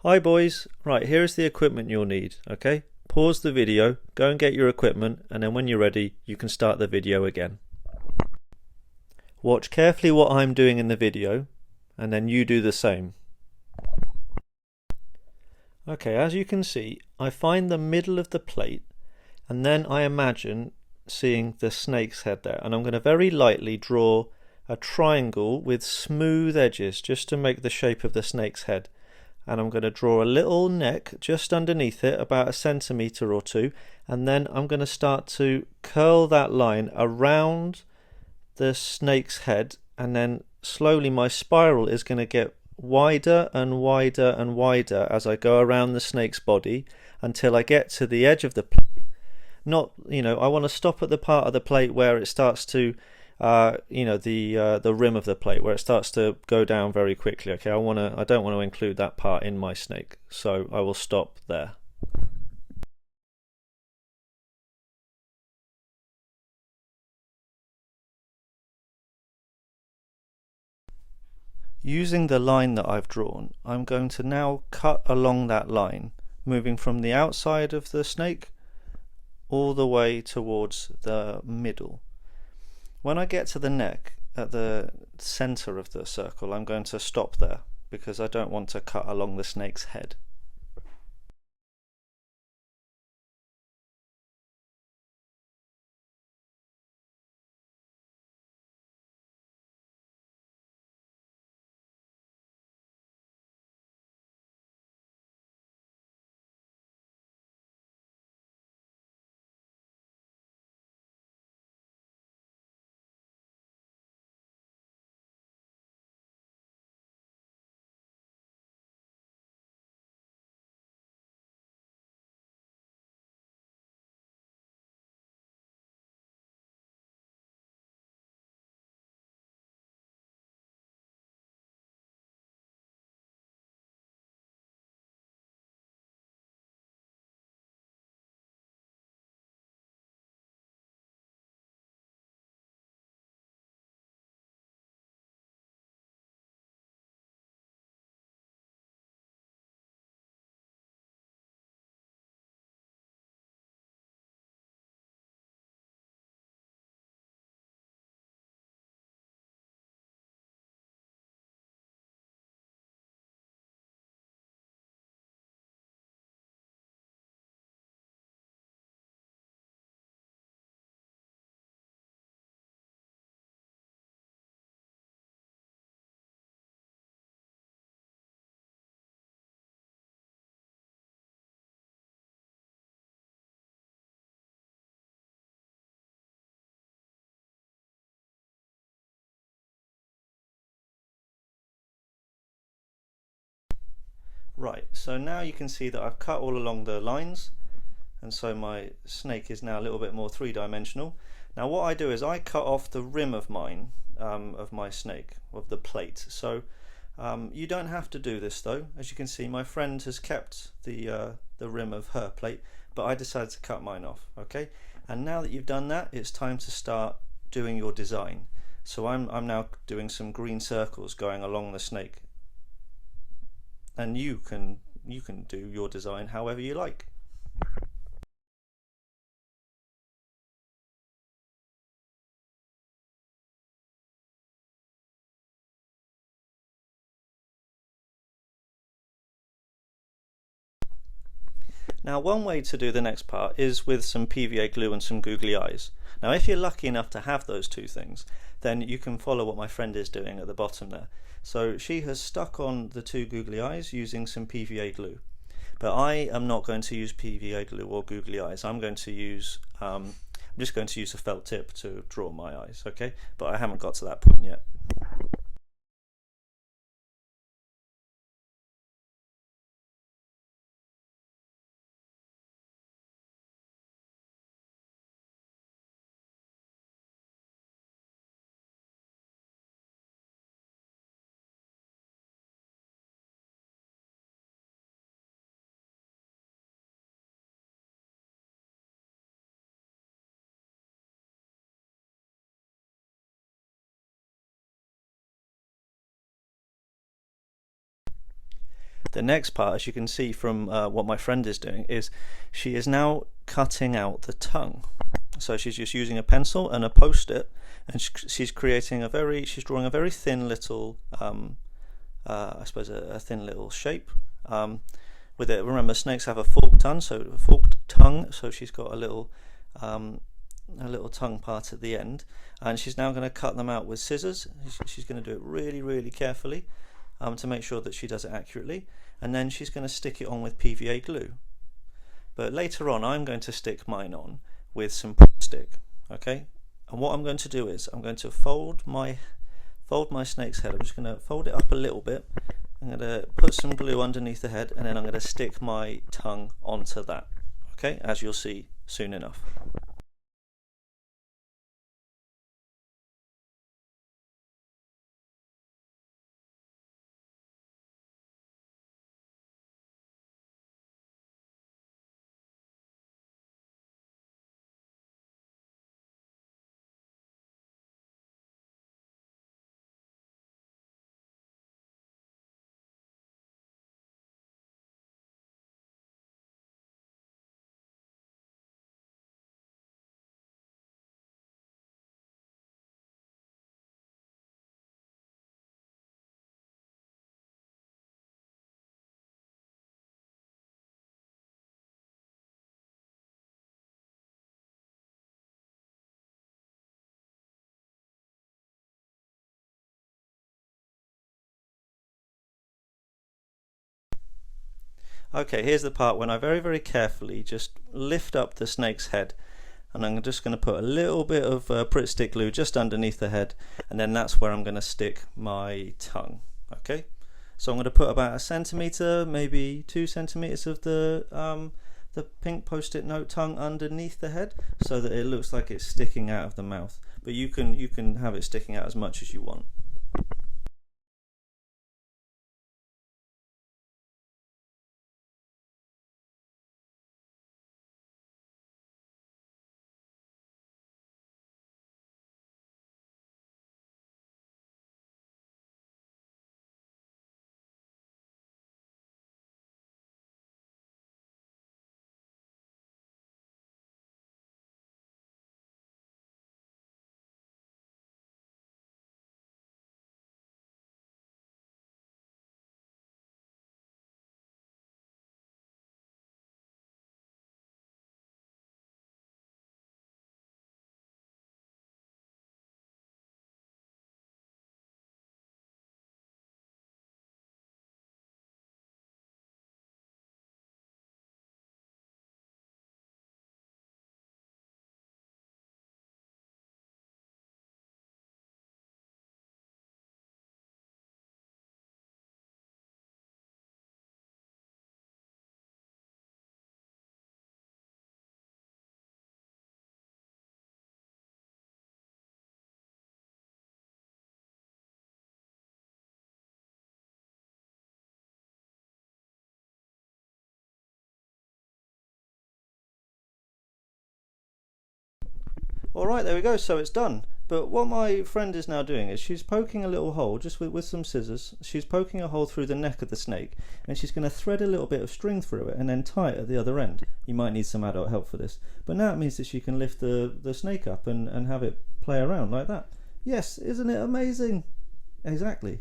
Hi boys, right, here is the equipment you'll need, okay? Pause the video, go and get your equipment, and then when you're ready, you can start the video again. Watch carefully what I'm doing in the video, and then you do the same. Okay, as you can see, I find the middle of the plate, and then I imagine seeing the snake's head there, and I'm going to very lightly draw a triangle with smooth edges just to make the shape of the snake's head. And I'm going to draw a little neck just underneath it, about a centimetre or two, and then I'm going to start to curl that line around the snake's head, and then slowly my spiral is going to get wider and wider and wider as I go around the snake's body until I get to the edge of the plate. Not, I want to stop at the part of the plate where it starts to the rim of the plate where it starts to go down very quickly. Okay, I don't want to include that part in my snake, so I will stop there. Using the line that I've drawn, I'm going to now cut along that line, moving from the outside of the snake all the way towards the middle. When I get to the neck at the center of the circle, I'm going to stop there because I don't want to cut along the snake's head. Right, so now you can see that I've cut all along the lines, and so my snake is now a little bit more three-dimensional. Now what I do is I cut off the rim of my snake, of the plate. So you don't have to do this though. As you can see, my friend has kept the rim of her plate, but I decided to cut mine off. Okay, and now that you've done that, it's time to start doing your design. So I'm now doing some green circles going along the snake, and you can do your design however you like. Now one way to do the next part is with some PVA glue and some googly eyes. Now if you're lucky enough to have those two things, then you can follow what my friend is doing at the bottom there. So she has stuck on the two googly eyes using some PVA glue. But I am not going to use PVA glue or googly eyes. I'm just going to use a felt tip to draw my eyes, okay? But I haven't got to that point yet. The next part, as you can see from what my friend is doing, is she is now cutting out the tongue. So she's just using a pencil and a post-it, and she's creating she's drawing a very thin little, I suppose a thin little shape with it. Remember, snakes have a forked tongue, so she's got a little tongue part at the end, and she's now going to cut them out with scissors. She's going to do it really, really carefully to make sure that she does it accurately, and then she's going to stick it on with PVA glue. But later on, I'm going to stick mine on with some stick. Okay, and what I'm going to do is I'm going to fold my snake's head. I'm just going to fold it up a little bit. I'm going to put some glue underneath the head, and then I'm going to stick my tongue onto that. Okay, as you'll see soon enough. Okay, here's the part when I very, very carefully just lift up the snake's head, and I'm just going to put a little bit of Pritt stick glue just underneath the head, and then that's where I'm going to stick my tongue. Okay, so I'm going to put about 1 centimeter, maybe 2 centimeters of the pink post-it note tongue underneath the head, so that it looks like it's sticking out of the mouth. But you can have it sticking out as much as you want. Alright, there we go, so it's done. But what my friend is now doing is she's poking a little hole, just with some scissors. She's poking a hole through the neck of the snake, and she's going to thread a little bit of string through it and then tie it at the other end. You might need some adult help for this. But now it means that she can lift the snake up and have it play around like that. Yes, isn't it amazing? Exactly.